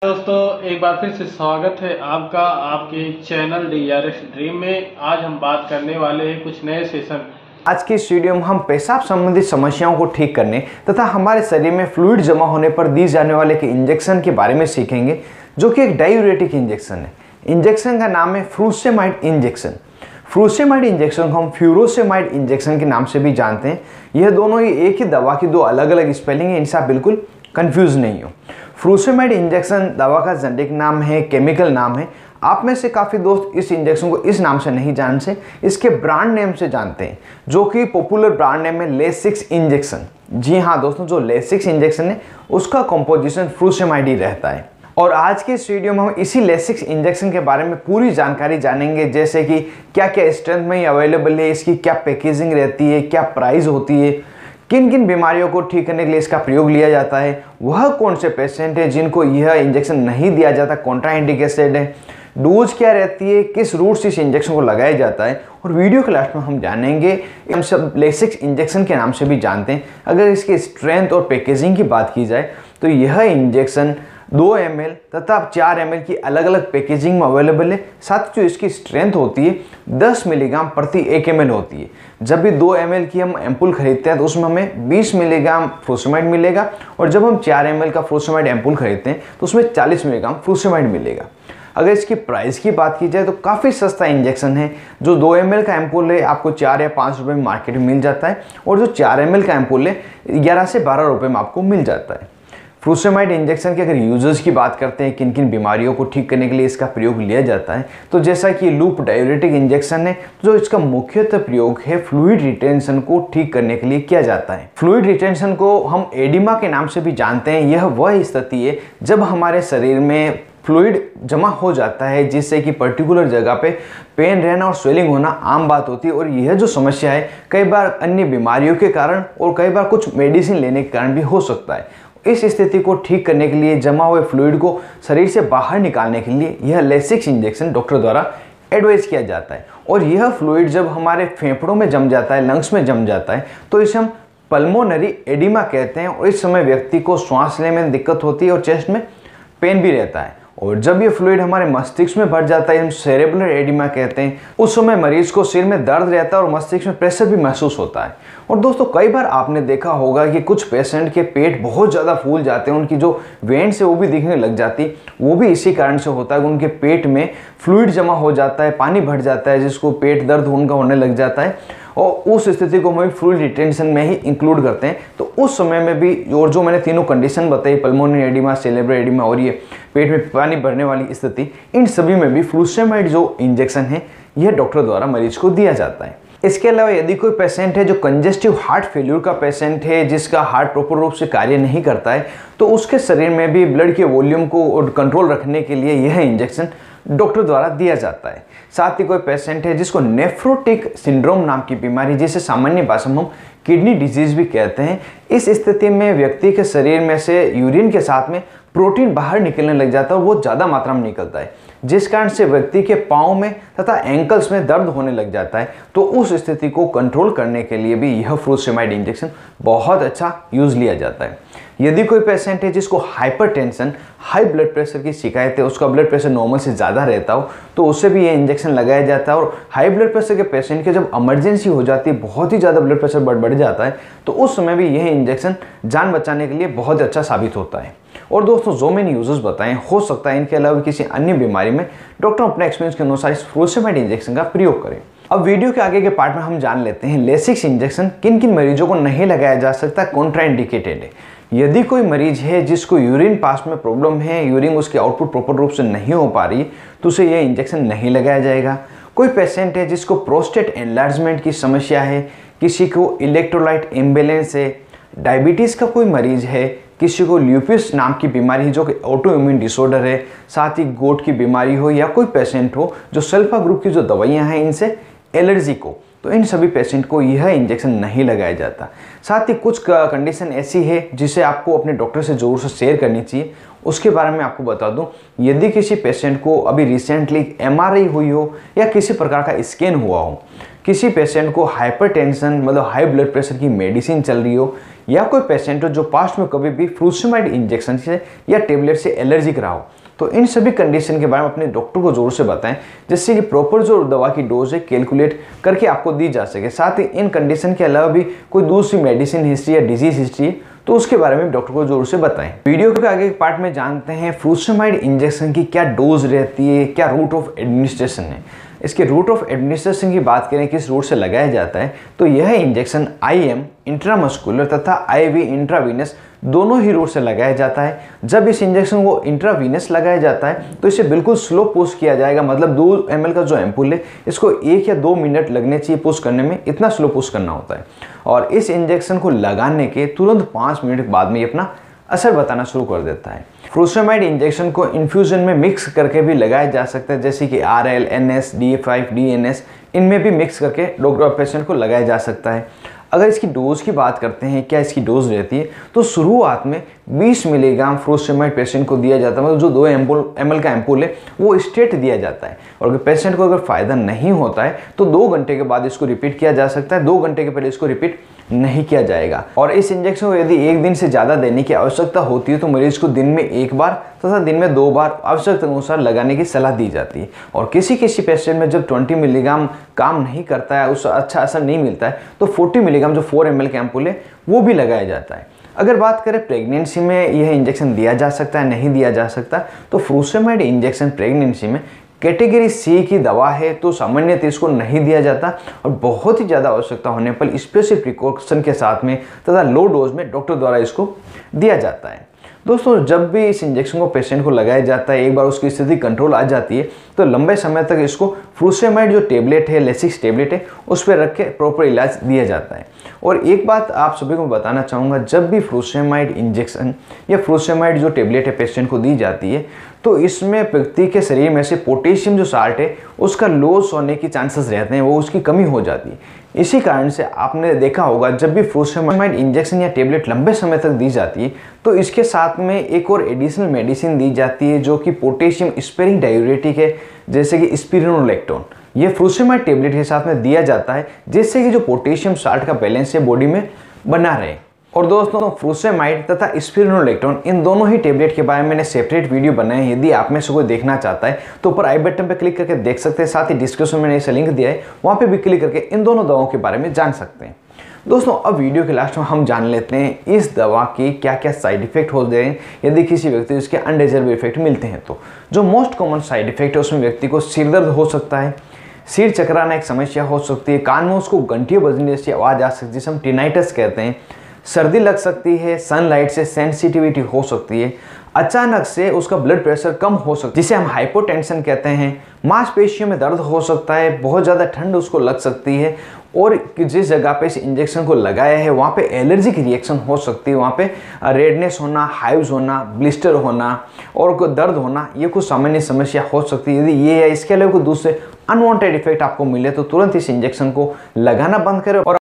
दोस्तों, एक बार फिर से स्वागत है आपका आपके चैनल DRS ड्रीम में। आज हम बात करने वाले हैं कुछ नए सेशन। आज की इस वीडियो में हम पेशाब संबंधित समस्याओं को ठीक करने तथा हमारे शरीर में फ्लूइड जमा होने पर दी जाने वाले के इंजेक्शन के बारे में सीखेंगे, जो कि एक डायूरेटिक इंजेक्शन है। इंजेक्शन का नाम है फ्रूसेमाइड इंजेक्शन। फ्रूसेमाइड इंजेक्शन को हम फ्यूरोसेमाइड इंजेक्शन के नाम से भी जानते हैं। यह दोनों ही एक ही दवा की दो अलग अलग स्पेलिंग है, इनसे आप बिल्कुल कंफ्यूज नहीं हो। फ्रूसेमाइड इंजेक्शन दवा का जेनेरिक नाम है, केमिकल नाम है। आप में से काफ़ी दोस्त इस इंजेक्शन को इस नाम से नहीं जानते, इसके ब्रांड नेम से जानते हैं, जो कि पॉपुलर ब्रांड नेम है लेसिक्स इंजेक्शन। जी हाँ दोस्तों, जो लेसिक्स इंजेक्शन है उसका कंपोजिशन फ्रूसेमाइड ही रहता है। और आज के इस वीडियो में हम इसी लेसिक्स इंजेक्शन के बारे में पूरी जानकारी जानेंगे, जैसे कि क्या क्या स्ट्रेंथ में ये अवेलेबल है, इसकी क्या पैकेजिंग रहती है, क्या प्राइस होती है, किन किन बीमारियों को ठीक करने के लिए इसका प्रयोग लिया जाता है, वह कौन से पेशेंट है जिनको यह इंजेक्शन नहीं दिया जाता, कॉन्ट्राइंडिकेटेड है, डोज क्या रहती है, किस रूट से इस इंजेक्शन को लगाया जाता है। और वीडियो के लास्ट में हम जानेंगे, हम सब लेसिक्स इंजेक्शन के नाम से भी जानते हैं। अगर इसकी स्ट्रेंथ और पैकेजिंग की बात की जाए तो यह इंजेक्शन 2 ml तथा 4 ml की अलग अलग पैकेजिंग में अवेलेबल है। साथ जो इसकी स्ट्रेंथ होती है 10 मिलीग्राम प्रति 1 ml होती है। जब भी 2 ml की हम एम्पुल खरीदते हैं तो उसमें हमें 20 मिलीग्राम फ्रूसेमाइड मिलेगा, और जब हम 4 ml का फ्रूसेमाइड एम्पुल खरीदते हैं तो उसमें 40 मिलीग्राम फ्रूसेमाइड मिलेगा। अगर इसकी प्राइस की बात की जाए तो काफ़ी सस्ता इंजेक्शन है। जो 2 ml का एम्पुल है आपको 4 या 5 रुपये में मार्केट में मिल जाता है, और जो 4 ml का एम्पुल है 11 से 12 रुपये में आपको मिल जाता है। फ्रूसेमाइड इंजेक्शन के अगर यूजर्स की बात करते हैं, किन किन बीमारियों को ठीक करने के लिए इसका प्रयोग लिया जाता है, तो जैसा कि लूप डायूरेटिक इंजेक्शन है, जो इसका मुख्यतः प्रयोग है फ्लूइड रिटेंशन को ठीक करने के लिए किया जाता है। फ्लूइड रिटेंशन को हम एडिमा के नाम से भी जानते हैं। यह वह स्थिति है जब हमारे शरीर में फ्लूइड जमा हो जाता है, जिससे कि पर्टिकुलर जगह पे पेन रहना और स्वेलिंग होना आम बात होती है। और यह जो समस्या है कई बार अन्य बीमारियों के कारण और कई बार कुछ मेडिसिन लेने के कारण भी हो सकता है। इस स्थिति को ठीक करने के लिए, जमा हुए फ्लूइड को शरीर से बाहर निकालने के लिए यह लेसिक्स इंजेक्शन डॉक्टर द्वारा एडवाइस किया जाता है। और यह फ्लूइड जब हमारे फेफड़ों में जम जाता है, लंग्स में जम जाता है, तो इसे हम पल्मोनरी एडिमा कहते हैं। और इस समय व्यक्ति को सांस लेने में दिक्कत होती है और चेस्ट में पेन भी रहता है। और जब ये फ्लूइड हमारे मस्तिष्क में भर जाता है, हम सेरेब्रल एडिमा कहते हैं, उस समय मरीज को सिर में दर्द रहता है और मस्तिष्क में प्रेशर भी महसूस होता है। और दोस्तों, कई बार आपने देखा होगा कि कुछ पेशेंट के पेट बहुत ज़्यादा फूल जाते हैं, उनकी जो वेंट्स है वो भी दिखने लग जाती है। वो भी इसी कारण से होता है कि उनके पेट में फ्लूइड जमा हो जाता है, पानी भर जाता है, जिसको पेट दर्द उनका होने लग जाता है। और उस स्थिति को हम फ्लूइड रिटेंशन में ही इंक्लूड करते हैं। तो उस समय में भी, और जो मैंने तीनों कंडीशन बताई, पल्मोनरी एडिमा, सेरेब्रल एडिमा और ये पेट में पानी भरने वाली स्थिति, इन सभी में भी फ्रूसेमाइड जो इंजेक्शन है यह डॉक्टर द्वारा मरीज को दिया जाता है। इसके अलावा यदि कोई पेशेंट है जो कंजेस्टिव हार्ट फेल्यूर का पेशेंट है, जिसका हार्ट प्रॉपर रूप से कार्य नहीं करता है, तो उसके शरीर में भी ब्लड के वॉल्यूम को कंट्रोल रखने के लिए यह इंजेक्शन डॉक्टर द्वारा दिया जाता है। साथ ही कोई पेशेंट है जिसको नेफ्रोटिक सिंड्रोम नाम की बीमारी, जिसे सामान्य भाषा में हम किडनी डिजीज भी कहते हैं, इस स्थिति में व्यक्ति के शरीर में से यूरिन के साथ में प्रोटीन बाहर निकलने लग जाता है और वो ज़्यादा मात्रा में निकलता है, जिस कारण से व्यक्ति के पाँव में तथा एंकल्स में दर्द होने लग जाता है। तो उस स्थिति को कंट्रोल करने के लिए भी यह फ्रूसेमाइड इंजेक्शन बहुत अच्छा यूज़ लिया जाता है। यदि कोई पेशेंट है जिसको हाइपरटेंशन, हाई ब्लड प्रेशर की शिकायत है, उसका ब्लड प्रेशर नॉर्मल से ज़्यादा रहता हो, तो उससे भी ये इंजेक्शन लगाया जाता है। और हाई ब्लड प्रेशर के पेशेंट के जब इमरजेंसी हो जाती है, बहुत ही ज़्यादा ब्लड प्रेशर बढ़ जाता है, तो उस समय भी यह इंजेक्शन जान बचाने के लिए बहुत अच्छा साबित होता है। और दोस्तों, जो मैंने यूजर्स बताएं, हो सकता है इनके अलावा किसी अन्य बीमारी में डॉक्टर अपने एक्सपीरियंस के अनुसार इस फ्रूसेमाइड इंजेक्शन का प्रयोग करें। अब वीडियो के आगे के पार्ट में हम जान लेते हैं लेसिक्स इंजेक्शन किन किन मरीजों को नहीं लगाया जा सकता, कॉन्ट्राइंडिकेटेड है। यदि कोई मरीज है जिसको यूरिन पास में प्रॉब्लम है, यूरिन उसकी आउटपुट प्रॉपर रूप से नहीं हो पा रही है, तो उसे यह इंजेक्शन नहीं लगाया जाएगा। कोई पेशेंट है जिसको प्रोस्टेट एनलार्जमेंट की समस्या है, किसी को इलेक्ट्रोलाइट इम्बैलेंस है, डायबिटीज़ का कोई मरीज है, किसी को ल्यूपिस नाम की बीमारी है जो कि ऑटो इम्यून डिसऑर्डर है, साथ ही गोट की बीमारी हो, या कोई पेशेंट हो जो सल्फा ग्रुप की जो दवाइयाँ हैं इनसे एलर्जी को, तो इन सभी पेशेंट को यह इंजेक्शन नहीं लगाया जाता। साथ ही कुछ कंडीशन ऐसी है जिसे आपको अपने डॉक्टर से ज़रूर से शेयर करनी चाहिए। उसके बारे में आपको बता दूं, यदि किसी पेशेंट को अभी रिसेंटली MRI हुई हो या किसी प्रकार का स्कैन हुआ हो, किसी पेशेंट को हाइपरटेंशन मतलब हाई ब्लड प्रेशर की मेडिसिन चल रही हो, या कोई पेशेंट हो जो पास्ट में कभी भी फ्रूसेमाइड इंजेक्शन से या टेबलेट से एलर्जिक रहा हो, तो इन सभी कंडीशन के बारे में अपने डॉक्टर को जरूर से बताएं, जिससे कि प्रॉपर जो दवा की डोज है कैलकुलेट करके आपको दी जा सके। साथ ही इन कंडीशन के अलावा भी कोई दूसरी मेडिसिन हिस्ट्री या डिजीज हिस्ट्री है तो उसके बारे में डॉक्टर को जरूर से बताएं। वीडियो के आगे पार्ट में जानते हैं फ्रूसेमाइड इंजेक्शन की क्या डोज रहती है, क्या रूट ऑफ एडमिनिस्ट्रेशन है। इसके रूट ऑफ एडमिनिस्ट्रेशन की बात करें किस रूट से लगाया जाता है, तो यह इंजेक्शन IM इंट्रामस्कुलर तथा IV इंट्रावीनस दोनों ही रूट से लगाया जाता है। जब इस इंजेक्शन को इंट्रावीनस लगाया जाता है तो इसे बिल्कुल स्लो पुश किया जाएगा, मतलब 2 ml का जो एम्पुल है इसको 1 या 2 मिनट लगने चाहिए पुश करने में, इतना स्लो पुश करना होता है। और इस इंजेक्शन को लगाने के तुरंत 5 मिनट बाद में ये अपना असर बताना शुरू कर देता है। फ्रूसेमाइड इंजेक्शन को इन्फ्यूजन में मिक्स करके भी लगाया जा सकता है, जैसे कि RL, NS, DA5, DNS इनमें भी मिक्स करके डॉक्टर पेशेंट को लगाया जा सकता है। अगर इसकी डोज की बात करते हैं, क्या इसकी डोज रहती है, तो शुरुआत में 20 मिलीग्राम फ्रूसेमाइड पेशेंट को दिया जाता है, मतलब जो 2 ml का एम्पुल है वो स्ट्रेट दिया जाता है। और अगर पेशेंट को अगर फ़ायदा नहीं होता है तो 2 घंटे के बाद इसको रिपीट किया जा सकता है, 2 घंटे के पहले इसको रिपीट नहीं किया जाएगा। और इस इंजेक्शन को यदि 1 दिन से ज़्यादा देने की आवश्यकता होती है तो मरीज को दिन में 1 बार तथा दिन में 2 बार आवश्यकता अनुसार लगाने की सलाह दी जाती है। और किसी पेशेंट में जब 20 मिलीग्राम काम नहीं करता है, उससे अच्छा असर नहीं मिलता है, तो 40 मिलीग्राम जो 4 ml का एम्पुल है वो भी लगाया जाता है। अगर बात करें प्रेगनेंसी में यह इंजेक्शन दिया जा सकता है नहीं दिया जा सकता, तो फ्रूसेमाइड इंजेक्शन प्रेगनेंसी में कैटेगरी C की दवा है तो सामान्यतः इसको नहीं दिया जाता, और बहुत ही ज़्यादा आवश्यकता होने पर स्पेशल प्रिकॉशन के साथ में तथा लो डोज में डॉक्टर द्वारा इसको दिया जाता है। दोस्तों, जब भी इस इंजेक्शन को पेशेंट को लगाया जाता है, एक बार उसकी स्थिति कंट्रोल आ जाती है तो लंबे समय तक इसको फ्रूसेमाइड जो टेबलेट है, लेसिक्स टेबलेट है, उस पर रख के प्रॉपर इलाज दिया जाता है। और एक बात आप सभी को बताना चाहूँगा, जब भी फ्रूसेमाइड इंजेक्शन या फ्रूसेमाइड जो टेबलेट है पेशेंट को दी जाती है तो इसमें व्यक्ति के शरीर में से पोटेशियम जो साल्ट है उसका लॉस होने की चांसेस रहते हैं, वो उसकी कमी हो जाती है। इसी कारण से आपने देखा होगा जब भी फ्रूसेमाइड इंजेक्शन या टेबलेट लंबे समय तक दी जाती है तो इसके साथ में एक और एडिशनल मेडिसिन दी जाती है जो कि पोटेशियम स्पेयरिंग डायूरेटिक है, जैसे कि स्पिरोनोलेक्टोन। ये फ्रूसेमाइड टेबलेट के साथ में दिया जाता है जिससे कि जो पोटेशियम साल्ट का बैलेंस है बॉडी में बना रहे। और दोस्तों, फ्रूसेमाइड तथा स्पिरोनोलेक्टोन इन दोनों ही टेबलेट के बारे में मैंने सेपरेट वीडियो बनाए हैं। यदि आप में से कोई देखना चाहता है तो ऊपर आई बटन पर क्लिक करके देख सकते हैं, साथ ही डिस्क्रिप्शन में मैंने इसे लिंक दिया है, वहाँ पे भी क्लिक करके इन दोनों दवाओं के बारे में जान सकते हैं। दोस्तों, अब वीडियो के लास्ट में हम जान लेते हैं इस दवा के क्या क्या साइड इफेक्ट होते हैं यदि किसी व्यक्ति को इसके अनडिजर्व इफेक्ट मिलते हैं। तो जो मोस्ट कॉमन साइड इफेक्ट है उसमें व्यक्ति को सिर दर्द हो सकता है, सिर चकराना एक समस्या हो सकती है, कान में उसको घंटियाँ बजने जैसी आवाज़ आ सकती है जिसे हम टिनाइटस कहते हैं, सर्दी लग सकती है, सनलाइट से सेंसिटिविटी हो सकती है, अचानक से उसका ब्लड प्रेशर कम हो सकता है जिसे हम हाइपोटेंशन कहते हैं, मांसपेशियों में दर्द हो सकता है, बहुत ज़्यादा ठंड उसको लग सकती है, और जिस जगह पे इस इंजेक्शन को लगाया है वहाँ पे एलर्जिक रिएक्शन हो सकती है, वहाँ पे रेडनेस होना, हाइव्स होना, ब्लिस्टर होना और कोई दर्द होना, ये कुछ सामान्य समस्या हो सकती है। यदि ये है इसके अलावा कोई दूसरे अनवांटेड इफेक्ट आपको मिले तो तुरंत इस इंजेक्शन को लगाना बंद करें और